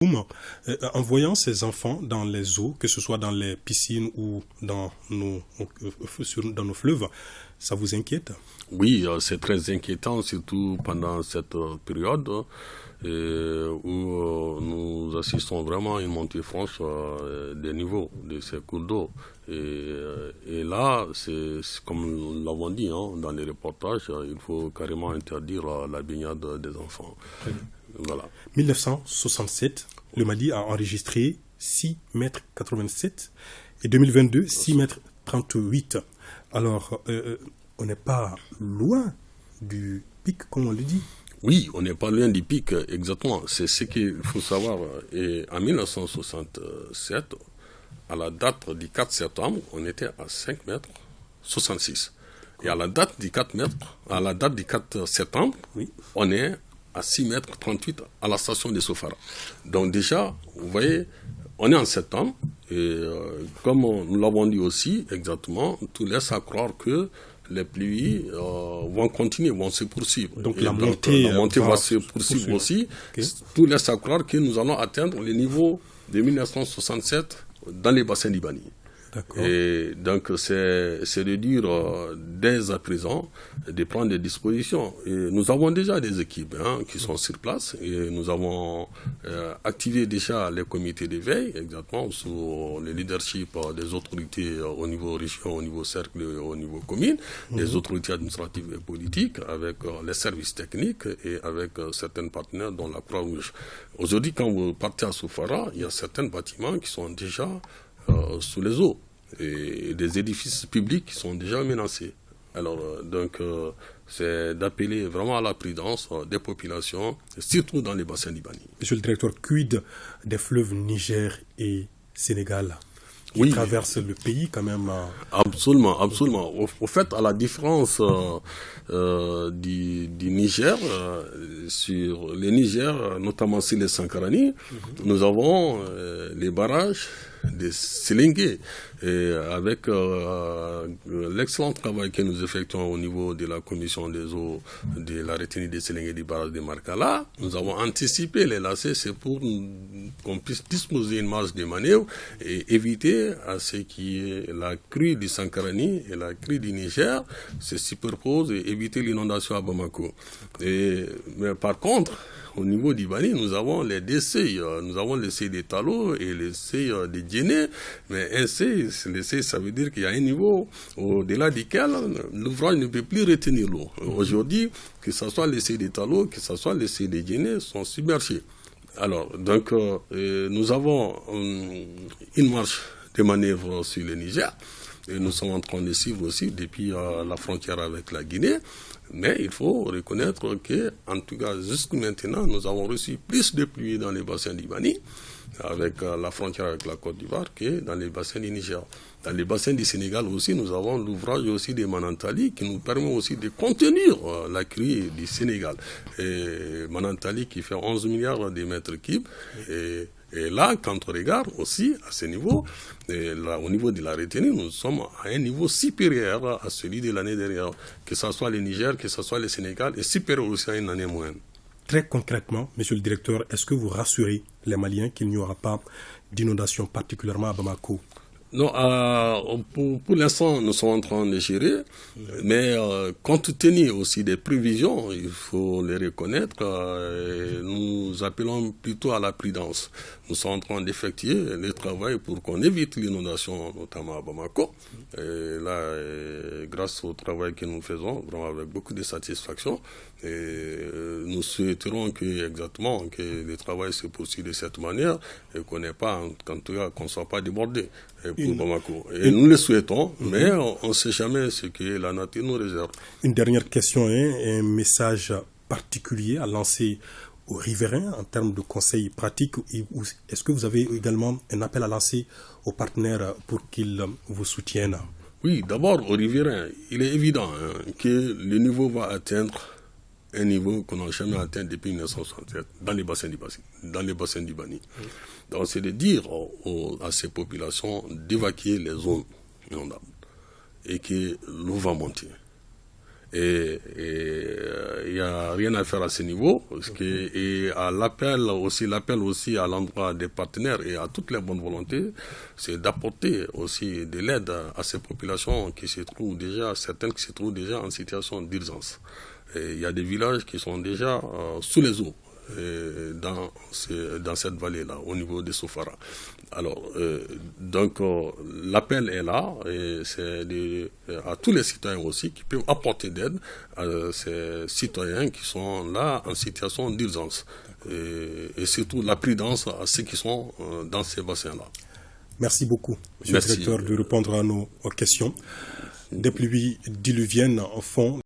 En voyant ces enfants dans les eaux, que ce soit dans les piscines ou dans nos fleuves, ça vous inquiète? Oui, c'est très inquiétant, surtout pendant cette période où nous assistons vraiment à une montée franche des niveaux de ces cours d'eau. Et là, c'est comme nous l'avons dit dans les reportages, il faut carrément interdire la baignade des enfants. Voilà. 1967, le Mali a enregistré 6,87 m et 2022, 6,38 m. Alors, on n'est pas loin du pic, comme on le dit. Oui, on n'est pas loin du pic, exactement. C'est ce qu'il faut savoir. Et en 1967, à la date du 4 septembre, on était à 5,66 m. Et à la date du 4 septembre, oui, on est à 6,38 m à la station de Sofara. Donc déjà, vous voyez, on est en septembre, et comme nous l'avons dit aussi, exactement, tout laisse à croire que les pluies vont continuer, vont se poursuivre. Donc la montée va se poursuivre aussi. Okay. Tout laisse à croire que nous allons atteindre les niveaux de 1967 dans les bassins d'Ibani. Et donc c'est de dire dès à présent de prendre des dispositions. Et nous avons déjà des équipes qui sont sur place et nous avons activé déjà les comités de veille, exactement sous le leadership des autorités au niveau région, au niveau cercle, au niveau commune, des autorités administratives et politiques, avec les services techniques et avec certains partenaires dont la Croix-Rouge. Aujourd'hui, quand vous partez à Soufara, il y a certains bâtiments qui sont déjà sous les eaux et des édifices publics qui sont déjà menacés. Alors, c'est d'appeler vraiment à la prudence des populations, surtout dans les bassins d'Ibani. Monsieur le directeur, quid des fleuves Niger et Sénégal qui traversent le pays quand même? Absolument, absolument. Au fait, à la différence du Niger, sur les Niger, notamment sur les Sankarani, nous avons les barrages de Sélingué. Et avec l'excellent travail que nous effectuons au niveau de la commission des eaux de la retenue des Sélingué du barrage de Markala, nous avons anticipé les lacets, c'est pour qu'on puisse disposer une marge de manœuvre et éviter à ce qui est la crue du Sankarani et la crue du Niger se superposent et éviter l'inondation à Bamako. Mais par contre, au niveau d'Ibani, nous avons les décès. Nous avons les seuils des Talo et les seuils des Djéné. Mais un seuil, ça veut dire qu'il y a un niveau au-delà duquel l'ouvrage ne peut plus retenir l'eau. Aujourd'hui, que ce soit les seuils des Talo, que ce soit les seuils des Djéné, sont submergés. Alors, donc, nous avons une marche de manœuvre sur le Niger. Et nous sommes en train de suivre aussi depuis la frontière avec la Guinée. Mais il faut reconnaître que, en tout cas, jusqu'à maintenant, nous avons reçu plus de pluie dans les bassins d'Ibani, avec la frontière avec la Côte d'Ivoire, que dans les bassins du Niger. Dans les bassins du Sénégal aussi, nous avons l'ouvrage aussi des Manantali qui nous permet aussi de contenir la crue du Sénégal. Et Manantali qui fait 11 milliards de mètres cubes. Et là, quand on regarde aussi à ce niveau, là, au niveau de la retenue, nous sommes à un niveau supérieur à celui de l'année dernière. Que ce soit le Niger, que ce soit le Sénégal, et supérieur aussi à une année moyenne. Très concrètement, monsieur le directeur, est-ce que vous rassurez les Maliens qu'il n'y aura pas d'inondation, particulièrement à Bamako? Non, pour l'instant, nous sommes en train de gérer, mais compte tenu aussi des prévisions, il faut les reconnaître, nous appelons plutôt à la prudence. Nous sommes en train d'effectuer le travail pour qu'on évite l'inondation, notamment à Bamako. Et là, grâce au travail que nous faisons, vraiment avec beaucoup de satisfaction, nous souhaiterons que le travail se poursuive de cette manière et qu'on n'ait pas, en tout cas, qu'on ne soit pas débordé pour Bamako. Et nous le souhaitons, mais on ne sait jamais ce que la nature nous réserve. Une dernière question, un message particulier à lancer aux riverains en termes de conseils pratiques. Est-ce que vous avez également un appel à lancer aux partenaires pour qu'ils vous soutiennent? Oui, d'abord aux riverains, il est évident que le niveau va atteindre un niveau qu'on n'a jamais atteint depuis 1967 dans les bassins d'Ibani. Donc c'est de dire à ces populations d'évacuer les zones inondables et que l'eau va monter. Et il n'y a rien à faire à ce niveau. Et l'appel aussi à l'endroit des partenaires et à toutes les bonnes volontés, c'est d'apporter aussi de l'aide à ces populations qui se trouvent déjà, certaines qui se trouvent déjà en situation d'urgence. Il y a des villages qui sont déjà sous les eaux. Dans cette vallée-là, au niveau de Sofara. Alors, donc, l'appel est là, et c'est à tous les citoyens aussi qui peuvent apporter d'aide à ces citoyens qui sont là en situation d'urgence. Et surtout la prudence à ceux qui sont dans ces bassins-là. Merci beaucoup, Monsieur le Directeur, de répondre à nos questions. Des pluies diluviennes font